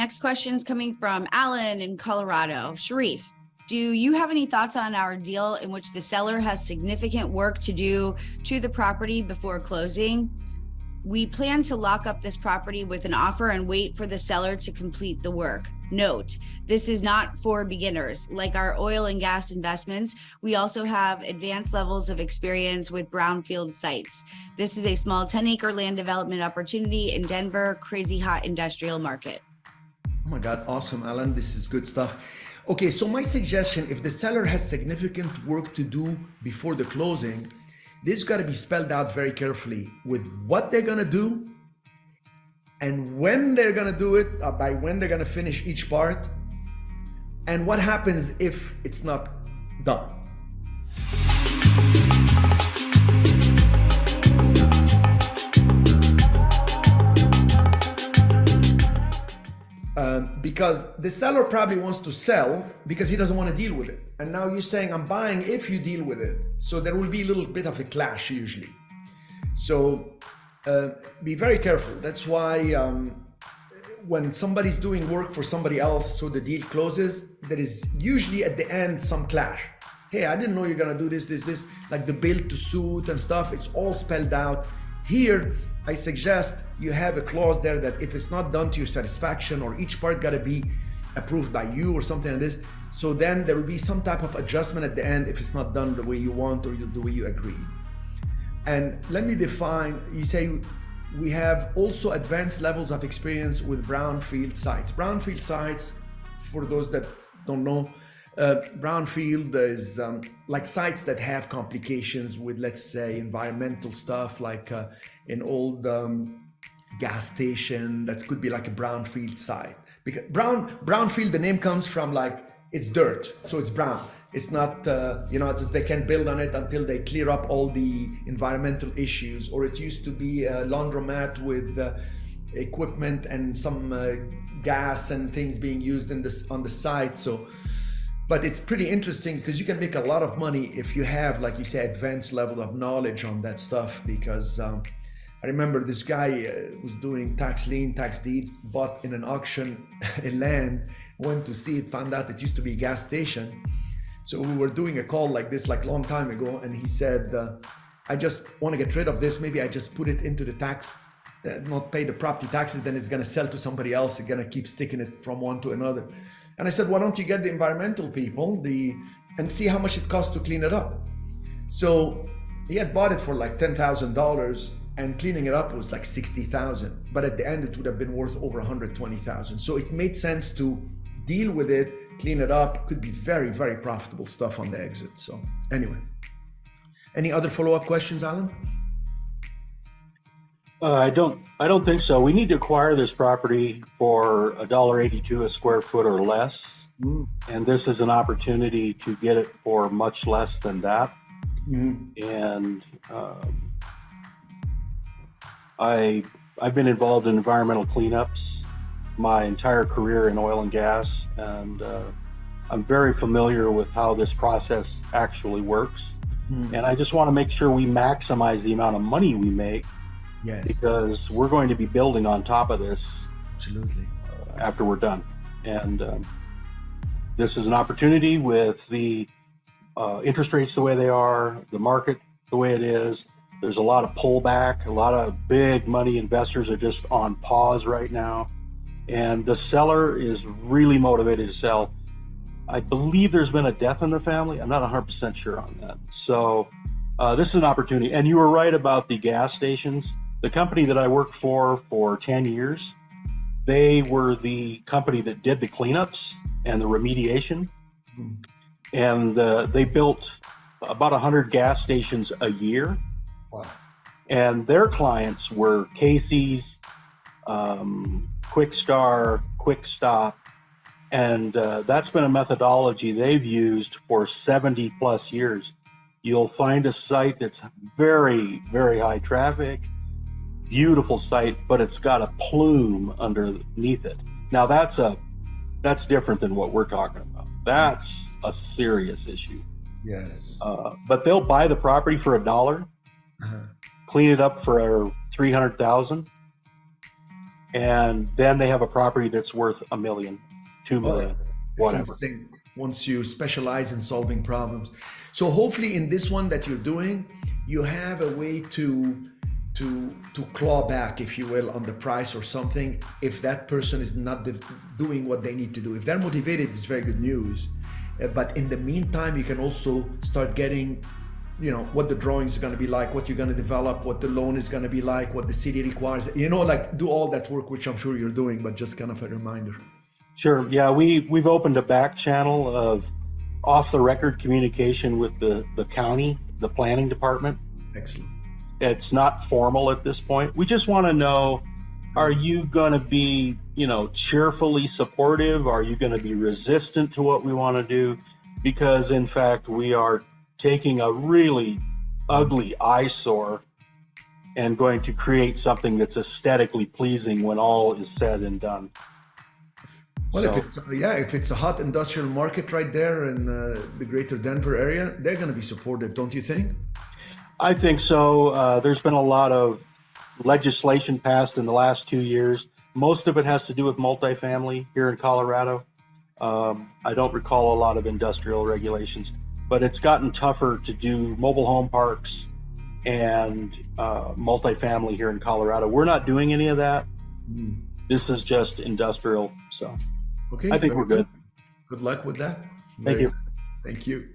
next question is coming from Alan in Colorado. Sharif, do you have any thoughts on our deal in which the seller has significant work to do to the property before closing? We plan to lock up this property with an offer and wait for the seller to complete the work. Note, this is not for beginners. Like our oil and gas investments, we also have advanced levels of experience with brownfield sites. This is a small 10-acre land development opportunity in Denver, crazy hot industrial market. Oh my God, awesome, Alan. This is good stuff. Okay, so my suggestion, if the seller has significant work to do before the closing, this got to be spelled out very carefully with what they're going to do and when they're going to do it, by when they're going to finish each part, and what happens if it's not done. Because the seller probably wants to sell because he doesn't want to deal with it. And now you're saying, I'm buying if you deal with it. So there will be a little bit of a clash usually. So be very careful. That's why when somebody's doing work for somebody else, so the deal closes, there is usually at the end some clash. Hey, I didn't know you're gonna do this, like the build to suit and stuff, it's all spelled out. Here, I suggest you have a clause there that if it's not done to your satisfaction or each part gotta be approved by you or something like this, so then there will be some type of adjustment at the end if it's not done the way you want or the way you agree. And let me define, you say we have also advanced levels of experience with brownfield sites. Brownfield sites, for those that don't know, brownfield is like sites that have complications with, let's say, environmental stuff, like an old gas station. That could be like a brownfield site. Because brownfield, the name comes from like, it's dirt, so it's brown. It's not, they can build on it until they clear up all the environmental issues. Or it used to be a laundromat with equipment and some gas and things being used on the site. So, but it's pretty interesting because you can make a lot of money if you have, like you say, advanced level of knowledge on that stuff. Because I remember this guy was doing tax lien, tax deeds, bought in an auction a land, went to see it, found out it used to be a gas station. So we were doing a call like this, like a long time ago, and he said, I just want to get rid of this. Maybe I just put it into the tax, not pay the property taxes, then it's going to sell to somebody else. It's going to keep sticking it from one to another. And I said, why don't you get the environmental people and see how much it costs to clean it up? So he had bought it for like $10,000 and cleaning it up was like $60,000. But at the end, it would have been worth over $120,000. So it made sense to deal with it, clean it up. Could be very, very profitable stuff on the exit. So anyway, any other follow-up questions, Alan? I don't think so. We need to acquire this property for $1.82 a square foot or less. And this is an opportunity to get it for much less than that. And I've been involved in environmental cleanups my entire career in oil and gas, and I'm very familiar with how this process actually works. And I just want to make sure we maximize the amount of money we make. Yes. Because we're going to be building on top of this. Absolutely. After we're done. And this is an opportunity with the interest rates the way they are, the market the way it is. There's a lot of pullback. A lot of big money investors are just on pause right now. And the seller is really motivated to sell. I believe there's been a death in the family. I'm not 100% sure on that. So this is an opportunity. And you were right about the gas stations. The company that I worked for 10 years, they were the company that did the cleanups and the remediation. And they built about 100 gas stations a year. Wow. And their clients were Casey's, Quick Star, Quick Stop. And that's been a methodology they've used for 70 plus years. You'll find a site that's very, very high traffic, beautiful site, but it's got a plume underneath it. Now that's different than what we're talking about. That's a serious issue. Yes. But they'll buy the property for $1, clean it up for $300,000, and then they have a property that's worth $1 million, $2 million, It's whatever. insane once you specialize in solving problems. So hopefully in this one that you're doing, you have a way to claw back, if you will, on the price or something, if that person is not doing what they need to do. If they're motivated, it's very good news. But in the meantime, you can also start getting, what the drawings are going to be like, what you're going to develop, what the loan is going to be like, what the city requires, like do all that work, which I'm sure you're doing, but just kind of a reminder. Sure. Yeah, we've opened a back channel of off the record communication with the county, the planning department. Excellent. It's not formal at this point. We just want to know, are you going to be, cheerfully supportive? Are you going to be resistant to what we want to do? Because in fact, we are taking a really ugly eyesore and going to create something that's aesthetically pleasing when all is said and done. Well, if it's a hot industrial market right there in the greater Denver area, they're going to be supportive, don't you think? I think so. There's been a lot of legislation passed in the last 2 years. Most of it has to do with multifamily here in Colorado. I don't recall a lot of industrial regulations, but it's gotten tougher to do mobile home parks and multifamily here in Colorado. We're not doing any of that. This is just industrial. So okay, I think we're good. Good luck with that. Thank you. Thank you.